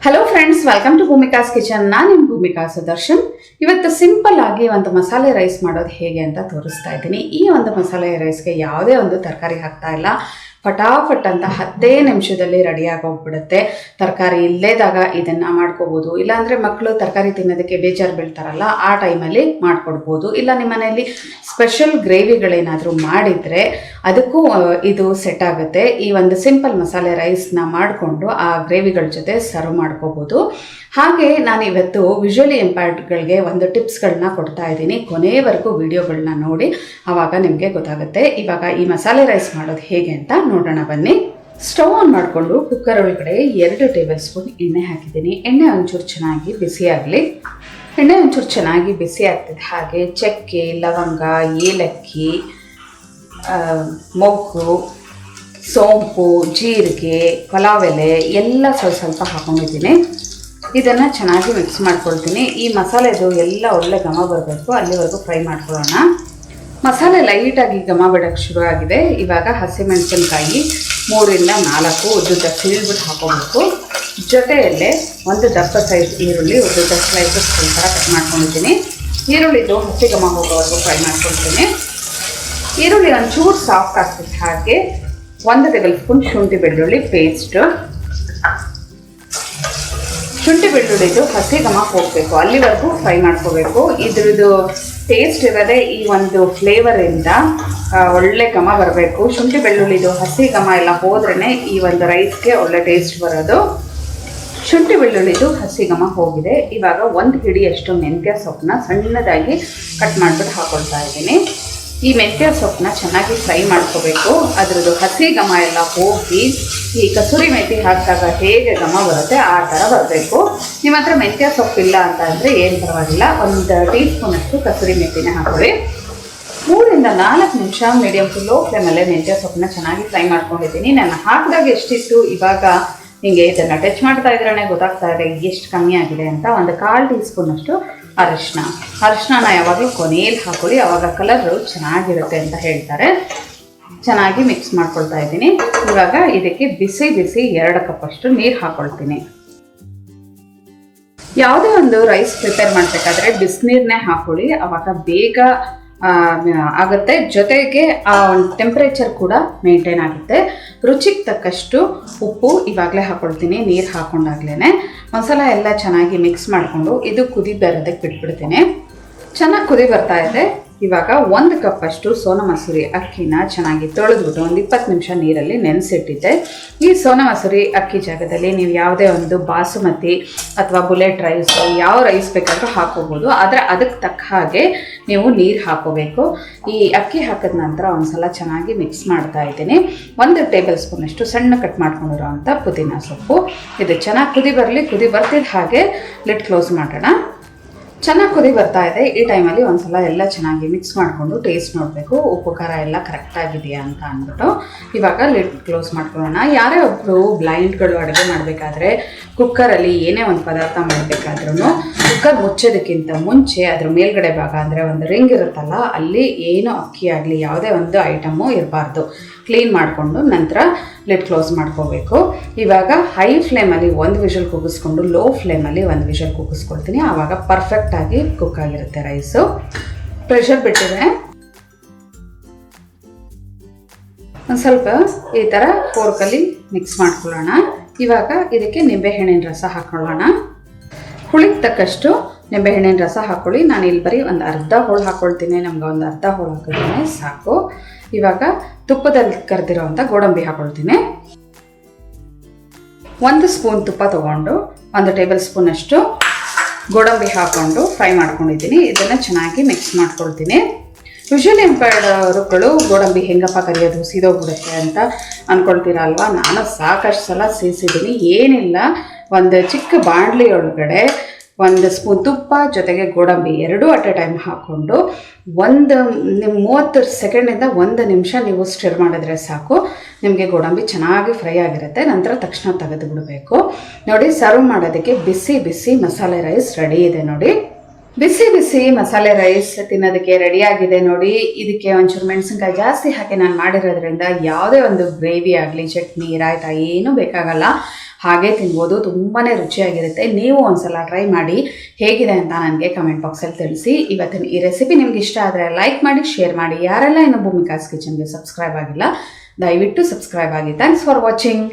Hello friends, welcome to Bhumika's kitchen. ನಾನು ನಿಮ್ಮ ಭೂಮಿಕಾ ಸುದರ್ಶನ್. ಇವತ್ತು ಸಿಂಪಲ್ ಆಗಿ ಒಂದು ಮಸಾಲೆ ರೈಸ್ ಮಾಡೋದು ಹೇಗೆ ಅಂತ ತೋರಿಸ್ತಾ ಇದ್ದೀನಿ. ಈ ಒಂದು ಮಸಾಲೆ ರೈಸ್ಗೆ ಯಾವುದೇ ಒಂದು ತರಕಾರಿ ಹಾಕ್ತಾ ಇಲ್ಲ. ಫಟಾಫಟ್ ಅಂತ 10 ನಿಮಿಷದಲ್ಲಿ ರೆಡಿಯಾಗಿ ಹೋಗ್ಬಿಡುತ್ತೆ. ತರಕಾರಿ ಇಲ್ಲೇದಾಗ ಇದನ್ನು ಮಾಡ್ಕೋಬೋದು. ಇಲ್ಲಾಂದರೆ ಮಕ್ಕಳು ತರಕಾರಿ ತಿನ್ನೋದಕ್ಕೆ ಬೇಜಾರು ಬೀಳ್ತಾರಲ್ಲ, ಆ ಟೈಮಲ್ಲಿ ಮಾಡ್ಕೊಡ್ಬೋದು. ಇಲ್ಲ ನಿಮ್ಮ ಮನೆಯಲ್ಲಿ ಸ್ಪೆಷಲ್ ಗ್ರೇವಿಗಳೇನಾದರೂ ಮಾಡಿದರೆ ಅದಕ್ಕೂ ಇದು ಸೆಟ್ ಆಗುತ್ತೆ. ಈ ಒಂದು ಸಿಂಪಲ್ ಮಸಾಲೆ ರೈಸ್ನ ಮಾಡಿಕೊಂಡು ಆ ಗ್ರೇವಿಗಳ ಜೊತೆ ಸರ್ವ್ ಮಾಡ್ಕೋಬೋದು. ಹಾಗೆ ನಾನು ಇವತ್ತು ವಿಜುವಲಿ ಇಂಪ್ಯಾರ್ಡ್ಗಳಿಗೆ ಒಂದು ಟಿಪ್ಸ್ಗಳನ್ನ ಕೊಡ್ತಾ ಇದ್ದೀನಿ. ಕೊನೆಯವರೆಗೂ ವಿಡಿಯೋಗಳನ್ನ ನೋಡಿ, ಆವಾಗ ನಿಮಗೆ ಗೊತ್ತಾಗುತ್ತೆ. ಇವಾಗ ಈ ಮಸಾಲೆ ರೈಸ್ ಮಾಡೋದು ಹೇಗೆ ಅಂತ ನೋಡೋಣ ಬನ್ನಿ. ಸ್ಟವ್ ಆನ್ ಮಾಡಿಕೊಂಡು ಕುಕ್ಕರ್ ಒಳಗಡೆ 2 ಟೇಬಲ್ ಸ್ಪೂನ್ ಎಣ್ಣೆ ಹಾಕಿದ್ದೀನಿ. ಎಣ್ಣೆ ಒಂಚೂರು ಚೆನ್ನಾಗಿ ಬಿಸಿ ಆಗಲಿ. ಎಣ್ಣೆ ಒಂಚೂರು ಚೆನ್ನಾಗಿ ಬಿಸಿ ಆಗ್ತಿದೆ. ಹಾಗೆ ಚಕ್ಕೆ, ಲವಂಗ, ಏಲಕ್ಕಿ, ಮೊಗ್ಗು, ಸೋಂಪು, ಜೀರಿಗೆ, ಪಲಾವ್ ಎಲೆ ಎಲ್ಲ ಸ್ವಲ್ಪ ಹಾಕೊಂಡಿದ್ದೀನಿ. ಇದನ್ನು ಚೆನ್ನಾಗಿ ಮಿಕ್ಸ್ ಮಾಡ್ಕೊಳ್ತೀನಿ. ಈ ಮಸಾಲೆದು ಎಲ್ಲ ಒಳ್ಳೆ ಘಮ ಬರಬೇಕು, ಅಲ್ಲಿವರೆಗೂ ಫ್ರೈ ಮಾಡ್ಕೊಳ್ಳೋಣ. ಮಸಾಲೆ ಲೈಟಾಗಿ ಘಮ ಬಿಡೋಕ್ಕೆ ಶುರು ಆಗಿದೆ. ಇವಾಗ ಹಸಿಮೆಣಸಿನ್ಕಾಯಿ 3ರಿಂದ 4 ಉದ್ದುದ್ದ ಸೀಳ್ಬಿಟ್ಟು ಹಾಕೋಬೇಕು. ಜೊತೆಯಲ್ಲೇ ಒಂದು ದಪ್ಪ ಸೈಜ್ ಈರುಳ್ಳಿ ಉದ್ದುದ್ದ ಸ್ಲೈಸಸ್ ಥರ ಕಟ್ ಮಾಡ್ಕೊಂಡಿದ್ದೀನಿ. ಈರುಳ್ಳಿದು ಹಸಿ ಘಮ ಹೋಗೋವರೆಗೂ ಫ್ರೈ ಮಾಡ್ಕೊಳ್ತೀನಿ. ಈರುಳ್ಳಿ ಒಂಚೂರು ಸಾಫ್ಟ್ ಆಗ್ತಿದೆ. ಹಾಗೆ 1 ಟೇಬಲ್ ಸ್ಪೂನ್ ಶುಂಠಿ ಬೆಳ್ಳುಳ್ಳಿ ಪೇಸ್ಟು. ಶುಂಠಿ ಬೆಳ್ಳುಳ್ಳಿದು ಹಸಿ ಘಮ ಹೋಗಬೇಕು, ಅಲ್ಲಿವರೆಗೂ ಫ್ರೈ ಮಾಡ್ಕೋಬೇಕು. ಇದ್ರದ್ದು ಟೇಸ್ಟ್ ಇರೋದೇ ಈ ಒಂದು ಫ್ಲೇವರಿಂದ ಒಳ್ಳೆ ಘಮ ಬರಬೇಕು. ಶುಂಠಿ ಬೆಳ್ಳುಳ್ಳಿದು ಹಸಿ ಘಮ ಎಲ್ಲ ಹೋದ್ರೇ ಈ ಒಂದು ರೈಸ್ಗೆ ಒಳ್ಳೆ ಟೇಸ್ಟ್ ಬರೋದು. ಶುಂಠಿ ಬೆಳ್ಳುಳ್ಳಿದು ಹಸಿ ಘಮ ಹೋಗಿದೆ. ಇವಾಗ 1 ಹಿಡಿಯಷ್ಟು ಮೆಂತ್ಯ ಸೊಪ್ಪನ್ನ ಸಣ್ಣದಾಗಿ ಕಟ್ ಮಾಡಿಬಿಟ್ಟು ಹಾಕೊಳ್ತಾ ಇದ್ದೀನಿ. ಈ ಮೆಂತ್ಯ ಸೊಪ್ಪನ್ನ ಚೆನ್ನಾಗಿ ಫ್ರೈ ಮಾಡ್ಕೋಬೇಕು. ಅದರದ್ದು ಹಸಿ ಘಮ ಎಲ್ಲ ಹೋಗಿ ಈ ಕಸೂರಿ ಮೆಥಿ ಹಾಕಿದಾಗ ಹೇಗೆ ಘಮ ಬರುತ್ತೆ ಆ ಥರ ಬರಬೇಕು. ನಿಮ್ಮ ಹತ್ರ ಮೆಂತ್ಯ ಸೊಪ್ಪಿಲ್ಲ ಅಂತ ಅಂದರೆ ಏನು ಪರವಾಗಿಲ್ಲ, 1 ಟೀ ಸ್ಪೂನಷ್ಟು ಕಸೂರಿ ಮೆಥಿನ ಹಾಕೊಳ್ಳಿ. 3ರಿಂದ 4 ನಿಮಿಷ ಮೀಡಿಯಮ್ ಟು ಲೋ ಫ್ಲೇಮಲ್ಲೇ ಮೆಂತ್ಯ ಸೊಪ್ಪನ್ನ ಚೆನ್ನಾಗಿ ಫ್ರೈ ಮಾಡ್ಕೊಂಡಿದ್ದೀನಿ. ನಾನು ಹಾಕಿದಾಗ ಎಷ್ಟಿತ್ತು, ಇವಾಗ ನಿಮಗೆ ಇದನ್ನು ಟಚ್ ಮಾಡ್ತಾ ಇದ್ರೇ ಗೊತ್ತಾಗ್ತಾ ಇದೆ ಎಷ್ಟು ಕಮ್ಮಿ ಆಗಿದೆ ಅಂತ. 1/4 ಟೀ ಸ್ಪೂನಷ್ಟು ಅರಿಶಿನ ಯಾವಾಗಲೂ ಕೊನೆಯಲ್ಲಿ ಹಾಕೊಳ್ಳಿ, ಆವಾಗ ಕಲರು ಚೆನ್ನಾಗಿರುತ್ತೆ ಅಂತ ಹೇಳ್ತಾರೆ. ಚೆನ್ನಾಗಿ ಮಿಕ್ಸ್ ಮಾಡ್ಕೊಳ್ತಾ ಇದ್ದೀನಿ. ಇವಾಗ ಇದಕ್ಕೆ ಬಿಸಿ 2 ಕಪ್ಪಷ್ಟು ನೀರು ಹಾಕೊಳ್ತೀನಿ. ಯಾವುದೇ ಒಂದು ರೈಸ್ ಪ್ರಿಪೇರ್ ಮಾಡಬೇಕಾದ್ರೆ ಬಿಸಿನೀರನ್ನೇ ಹಾಕೊಳ್ಳಿ, ಆವಾಗ ಬೇಗ ಆಗುತ್ತೆ. ಜೊತೆಗೆ ಆ ಒಂದು ಟೆಂಪ್ರೇಚರ್ ಕೂಡ ಮೇಂಟೈನ್ ಆಗುತ್ತೆ. ರುಚಿಗೆ ತಕ್ಕಷ್ಟು ಉಪ್ಪು ಇವಾಗಲೇ ಹಾಕೊಳ್ತೀನಿ. ನೀರು ಹಾಕೊಂಡಾಗ್ಲೇ ಮಸಾಲ ಎಲ್ಲ ಚೆನ್ನಾಗಿ ಮಿಕ್ಸ್ ಮಾಡಿಕೊಂಡು ಇದು ಕುದಿ ಬರೋದಕ್ಕೆ ಬಿಟ್ಬಿಡ್ತೀನಿ. ಚೆನ್ನಾಗಿ ಕುದಿ ಬರ್ತಾ ಇದೆ. ಇವಾಗ 1 ಕಪ್ಪಷ್ಟು ಸೋನಾ ಮಸೂರಿ ಅಕ್ಕಿನ ಚೆನ್ನಾಗಿ ತೊಳೆದ್ಬಿಟ್ಟು 20 ನಿಮಿಷ ನೀರಲ್ಲಿ ನೆನೆಸಿಟ್ಟಿದ್ದೆ. ಈ ಸೋನಾ ಮಸೂರಿ ಅಕ್ಕಿ ಜಾಗದಲ್ಲಿ ನೀವು ಯಾವುದೇ ಒಂದು ಬಾಸುಮತಿ ಅಥವಾ ಬುಲೆಟ್ ರೈಸ್ ಯಾವ ರೈಸ್ ಬೇಕಾದರೂ ಹಾಕೋಬೋದು. ಆದರೆ ಅದಕ್ಕೆ ತಕ್ಕ ಹಾಗೆ ನೀವು ನೀರು ಹಾಕೋಬೇಕು. ಈ ಅಕ್ಕಿ ಹಾಕಿದ ನಂತರ ಒಂದ್ಸಲ ಚೆನ್ನಾಗಿ ಮಿಕ್ಸ್ ಮಾಡ್ತಾ ಇದ್ದೀನಿ. 1 ಟೇಬಲ್ ಸ್ಪೂನಷ್ಟು ಸಣ್ಣ ಕಟ್ ಮಾಡ್ಕೊಂಡಿರೋವಂಥ ಪುದೀನ ಸೊಪ್ಪು. ಇದು ಚೆನ್ನಾಗಿ ಕುದಿ ಬರಲಿ. ಕುದಿ ಬರ್ತಿದ್ದ ಹಾಗೆ ಲಿಡ್ ಕ್ಲೋಸ್ ಮಾಡೋಣ. ಚೆನ್ನಾಗಿ ಕುದಿ ಬರ್ತಾ ಇದೆ. ಈ ಟೈಮಲ್ಲಿ ಒಂದ್ಸಲ ಎಲ್ಲ ಚೆನ್ನಾಗಿ ಮಿಕ್ಸ್ ಮಾಡಿಕೊಂಡು ಟೇಸ್ಟ್ ನೋಡಬೇಕು, ಉಪ್ಪು ಖಾರ ಎಲ್ಲ ಕರೆಕ್ಟಾಗಿದೆಯಾ ಅಂತ ಅಂದ್ಬಿಟ್ಟು. ಇವಾಗ ಲಿಡ್ ಕ್ಲೋಸ್ ಮಾಡ್ಕೊಳ್ಳೋಣ. ಯಾರೇ ಒಬ್ಬರು ಬ್ಲೈಂಡ್ಗಳು ಅಡುಗೆ ಮಾಡಬೇಕಾದ್ರೆ ಕುಕ್ಕರಲ್ಲಿ ಏನೇ ಒಂದು ಪದಾರ್ಥ ಮಾಡಬೇಕಾದ್ರೂ ಕುಕ್ಕರ್ ಮುಚ್ಚೋದಕ್ಕಿಂತ ಮುಂಚೆ ಅದ್ರ ಮೇಲ್ಗಡೆ ಭಾಗ ಅಂದರೆ ಒಂದು ರಿಂಗ್ ಇರುತ್ತಲ್ಲ, ಅಲ್ಲಿ ಏನೋ ಅಕ್ಕಿ ಆಗಲಿ ಯಾವುದೇ ಒಂದು ಐಟಮು ಇರಬಾರ್ದು. ಕ್ಲೀನ್ ಮಾಡಿಕೊಂಡು ನಂತರ ಲಿಡ್ ಕ್ಲೋಸ್ ಮಾಡ್ಕೋಬೇಕು. ಇವಾಗ ಹೈ ಫ್ಲೇಮಲ್ಲಿ 1 ವಿಷಲ್ ಕೂಗಿಸ್ಕೊಂಡು ಲೋ ಫ್ಲೇಮಲ್ಲಿ 1 ವಿಷಲ್ ಕೂಗಿಸ್ಕೊಳ್ತೀನಿ. ಆವಾಗ ಪರ್ಫೆಕ್ಟಾಗಿ ಕುಕ್ ಆಗಿರುತ್ತೆ ರೈಸು. ಪ್ರೆಷರ್ ಬಿಟ್ಟಿದೆ. ಒಂದು ಸ್ವಲ್ಪ ಈ ಥರ ಫೋರ್ಕಲ್ಲಿ ಮಿಕ್ಸ್ ಮಾಡ್ಕೊಳ್ಳೋಣ. ಇವಾಗ ಇದಕ್ಕೆ ನಿಂಬೆಹಣ್ಣಿನ ರಸ ಹಾಕೊಳ್ಳೋಣ. ಹುಳಿಗೆ ತಕ್ಕಷ್ಟು ನಿಂಬೆಹಣ್ಣಿನ ರಸ ಹಾಕ್ಕೊಳ್ಳಿ. ನಾನು ಇಲ್ಲಿ ಬರೀ ಒಂದು ಅರ್ಧ ಹೋಳು ಹಾಕ್ಕೊಳ್ತೀನಿ. ನಮ್ಗೆ ಒಂದು ಅರ್ಧ ಹೋಳು ಹಾಕಿದ್ರೆ ಸಾಕು. ಇವಾಗ ತುಪ್ಪದಲ್ಲಿ ಕರೆದಿರೋವಂಥ ಗೋಡಂಬಿ ಹಾಕ್ಕೊಳ್ತೀನಿ. 1 ಸ್ಪೂನ್ ತುಪ್ಪ ತೊಗೊಂಡು 1 ಟೇಬಲ್ ಸ್ಪೂನಷ್ಟು ಗೋಡಂಬಿ ಹಾಕ್ಕೊಂಡು ಫ್ರೈ ಮಾಡ್ಕೊಂಡಿದ್ದೀನಿ. ಇದನ್ನು ಚೆನ್ನಾಗಿ ಮಿಕ್ಸ್ ಮಾಡ್ಕೊಳ್ತೀನಿ. ಯೂಶಲಿ ಎಂಪೈರ್ಡ್ಗಳು ಗೋಡಂಬಿ ಹೆಂಗಪ್ಪ ಕರಿಯೋದು, ಸೀದೋಗ್ಬಿಡುತ್ತೆ ಅಂತ ಅಂದ್ಕೊಳ್ತೀರಾ ಅಲ್ವಾ? ನಾನು ಸಾಕಷ್ಟು ಸಲ ಸೇರಿಸಿದ್ದೀನಿ. ಏನಿಲ್ಲ, ಒಂದು ಚಿಕ್ಕ ಬಾಣಲಿ ಒಳಗಡೆ 1 ಸ್ಪೂನ್ ತುಪ್ಪ ಜೊತೆಗೆ ಗೋಡಂಬಿ 2 ಅಟ್ ಎ ಟೈಮ್ ಹಾಕ್ಕೊಂಡು 30 ಸೆಕೆಂಡಿಂದ 1 ನಿಮಿಷ ನೀವು ಸ್ಟಿರ್ ಮಾಡಿದ್ರೆ ಸಾಕು. ನಿಮಗೆ ಗೋಡಂಬಿ ಚೆನ್ನಾಗಿ ಫ್ರೈ ಆಗಿರುತ್ತೆ. ನಂತರ ತಕ್ಷಣ ತೆಗೆದು ಬಿಡಬೇಕು. ನೋಡಿ, ಸರ್ವ್ ಮಾಡೋದಕ್ಕೆ ಬಿಸಿ ಮಸಾಲೆ ರೈಸ್ ರೆಡಿ ಇದೆ. ನೋಡಿ, ಬಿಸಿ ಮಸಾಲೆ ರೈಸ್ ತಿನ್ನೋದಕ್ಕೆ ರೆಡಿಯಾಗಿದೆ. ನೋಡಿ, ಇದಕ್ಕೆ ಒಂಚೂರು ಮೆಣಸಿನ್ಕಾಯಿ ಜಾಸ್ತಿ ಹಾಕಿ ನಾನು ಮಾಡಿರೋದ್ರಿಂದ ಯಾವುದೇ ಒಂದು ಗ್ರೇವಿ ಆಗಲಿ, ಚಟ್ನಿ, ರಾಯ್ತ ಏನೂ ಬೇಕಾಗಲ್ಲ. ಹಾಗೆ ತಿನ್ಬೋದು. ತುಂಬಾ ರುಚಿಯಾಗಿರುತ್ತೆ. ನೀವು ಒಂದ್ಸಲ ಟ್ರೈ ಮಾಡಿ ಹೇಗಿದೆ ಅಂತ ನನಗೆ ಕಮೆಂಟ್ ಬಾಕ್ಸಲ್ಲಿ ತಿಳಿಸಿ. ಇವತ್ತಿನ ಈ ರೆಸಿಪಿ ನಿಮ್ಗೆ ಇಷ್ಟ ಆದರೆ ಲೈಕ್ ಮಾಡಿ, ಶೇರ್ ಮಾಡಿ. ಯಾರೆಲ್ಲ ಇನ್ನು ಭೂಮಿಕಾಸ್ ಕಿಚನ್ಗೆ ಸಬ್ಸ್ಕ್ರೈಬ್ ಆಗಿಲ್ಲ ದಯವಿಟ್ಟು ಸಬ್ಸ್ಕ್ರೈಬ್ ಆಗಿ. Thanks for watching.